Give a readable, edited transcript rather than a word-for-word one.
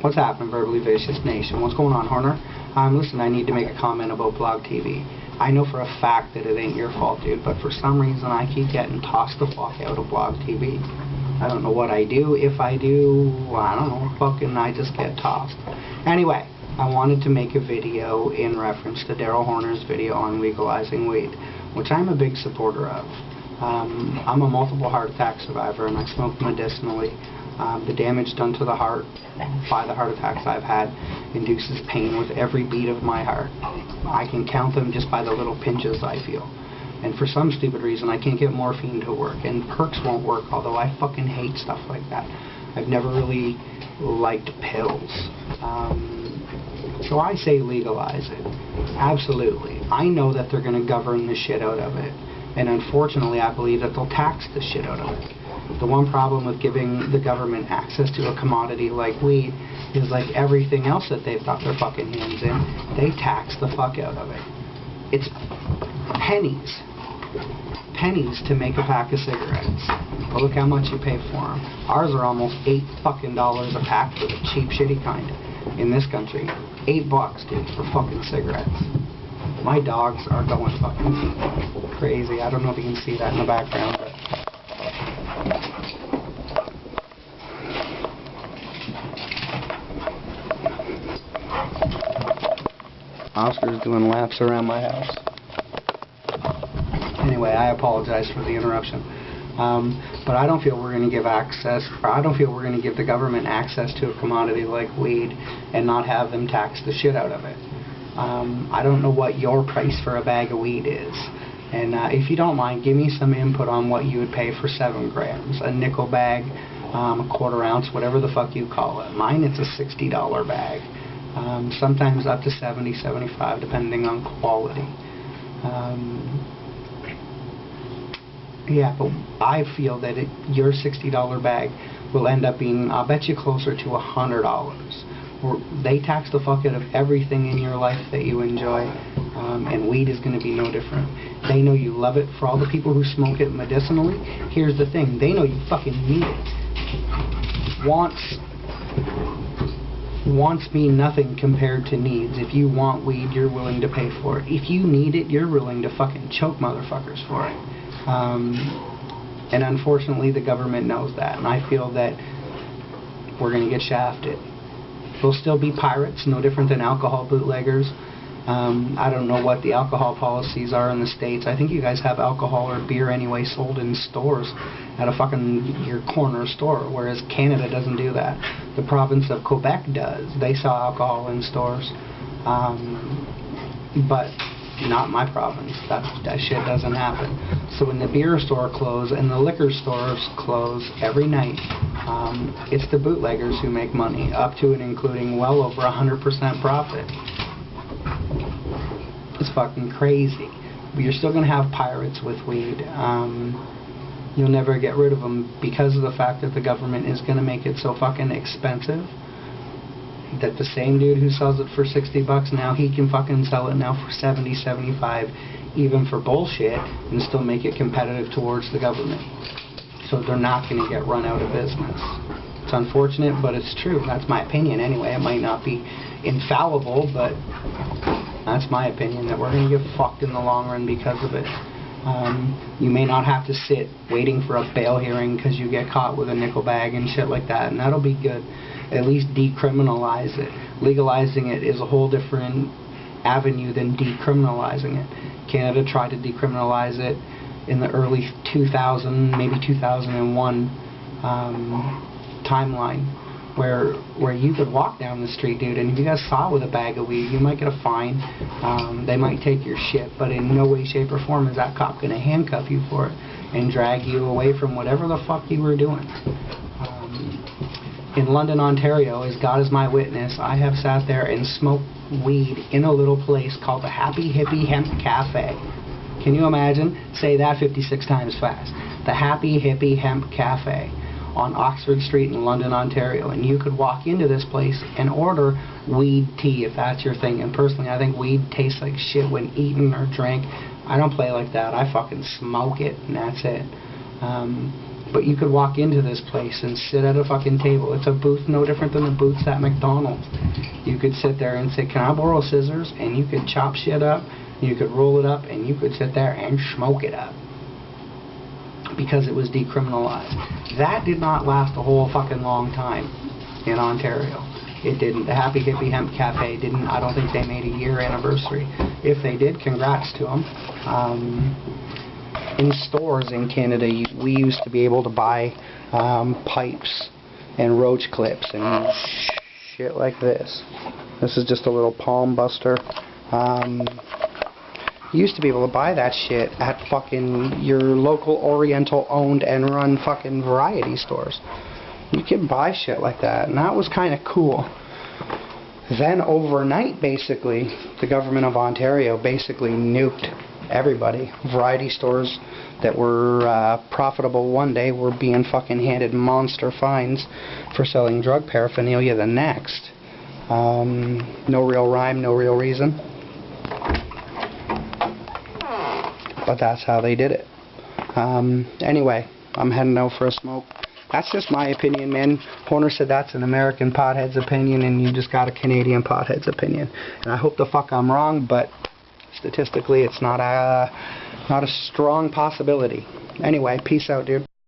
What's happening, Verbally Vicious Nation? What's going on, Horner? Listen, I need to make a comment about Blog TV. I know for a fact that it ain't your fault, dude, but for some reason I keep getting tossed the fuck out of Blog TV. I don't know what I do. If I do, I don't know, fucking I just get tossed. Anyway, I wanted to make a video in reference to Daryl Horner's video on legalizing weed, which I'm a big supporter of. I'm a multiple heart attack survivor and I smoke medicinally. The damage done to the heart by the heart attacks I've had induces pain with every beat of my heart. I can count them just by the little pinches I feel. And for some stupid reason I can't get morphine to work, and perks won't work, although I fucking hate stuff like that. I've never really liked pills. So I say legalize it. Absolutely. I know that they're going to govern the shit out of it. And unfortunately I believe that they'll tax the shit out of it. The one problem with giving the government access to a commodity like weed is, like everything else that they've got their fucking hands in, they tax the fuck out of it. It's pennies. Pennies to make a pack of cigarettes. Well, look how much you pay for them. Ours are almost $8 fucking a pack for the cheap shitty kind in this country. $8, dude, for fucking cigarettes. My dogs are going fucking crazy. I don't know if you can see that in the background, but Oscar's doing laps around my house. Anyway, I apologize for the interruption. But I don't feel we're going to give access, or I don't feel we're going to give the government access to a commodity like weed and not have them tax the shit out of it. I don't know what your price for a bag of weed is. And if you don't mind, give me some input on what you would pay for 7 grams. A nickel bag, a quarter ounce, whatever the fuck you call it. Mine, it's a $60 bag. Sometimes up to $70, $75, depending on quality. Yeah, but I feel that your $60 bag will end up being, I'll bet you, closer to $100. They tax the fuck out of everything in your life that you enjoy, and weed is going to be no different. They know you love it. For all the people who smoke it medicinally, here's the thing. They know you fucking need it. Wants mean nothing compared to needs. If you want weed, you're willing to pay for it. If you need it, you're willing to fucking choke motherfuckers for it. And unfortunately, the government knows that, and I feel that we're going to get shafted. There'll still be pirates, no different than alcohol bootleggers. I don't know what the alcohol policies are in the States. I think you guys have alcohol or beer anyway sold in stores at a fucking your corner store, whereas Canada doesn't do that. The province of Quebec does. They sell alcohol in stores. But not my province. That shit doesn't happen. So when the beer store closes and the liquor stores close every night, it's the bootleggers who make money, up to and including well over 100% profit. It's fucking crazy. But you're still going to have pirates with weed. You'll never get rid of them because of the fact that the government is going to make it so fucking expensive that the same dude who sells it for $60 now, he can fucking sell it now for $70, $75, even for bullshit, and still make it competitive towards the government. So they're not going to get run out of business. It's unfortunate, but it's true. That's my opinion anyway. It might not be infallible, but that's my opinion, that we're going to get fucked in the long run because of it. You may not have to sit waiting for a bail hearing because you get caught with a nickel bag and shit like that, and that'll be good. At least decriminalize it. Legalizing it is a whole different avenue than decriminalizing it. Canada tried to decriminalize it in the early 2000, maybe 2001 timeline, where you could walk down the street, dude, and if you got saw with a bag of weed, you might get a fine. They might take your shit, but in no way, shape, or form is that cop going to handcuff you for it and drag you away from whatever the fuck you were doing. In London, Ontario, as God is my witness, I have sat there and smoked weed in a little place called the Happy Hippie Hemp Cafe. Can you imagine? Say that 56 times fast. The Happy Hippie Hemp Cafe on Oxford Street in London, Ontario. And you could walk into this place and order weed tea if that's your thing. And personally, I think weed tastes like shit when eaten or drank. I don't play like that. I fucking smoke it and that's it. But you could walk into this place and sit at a fucking table. It's a booth no different than the booths at McDonald's. You could sit there and say, can I borrow scissors? And you could chop shit up, you could roll it up, and you could sit there and smoke it up. Because it was decriminalized. That did not last a whole fucking long time in Ontario. It didn't. The Happy Hippie Hemp Cafe didn't. I don't think they made a year anniversary. If they did, congrats to them. In stores in Canada, we used to be able to buy pipes and roach clips and shit like this. This is just a little palm buster. You used to be able to buy that shit at fucking your local Oriental owned and run fucking variety stores. You can buy shit like that, and that was kind of cool. Then overnight, basically, the government of Ontario basically nuked everybody. Variety stores that were profitable one day were being fucking handed monster fines for selling drug paraphernalia the next. No real rhyme, no real reason. But that's how they did it. Anyway, I'm heading out for a smoke. That's just my opinion, man. Horner said that's an American pothead's opinion, and you just got a Canadian pothead's opinion. And I hope the fuck I'm wrong, but statistically, it's not a strong possibility. Anyway, peace out, dude.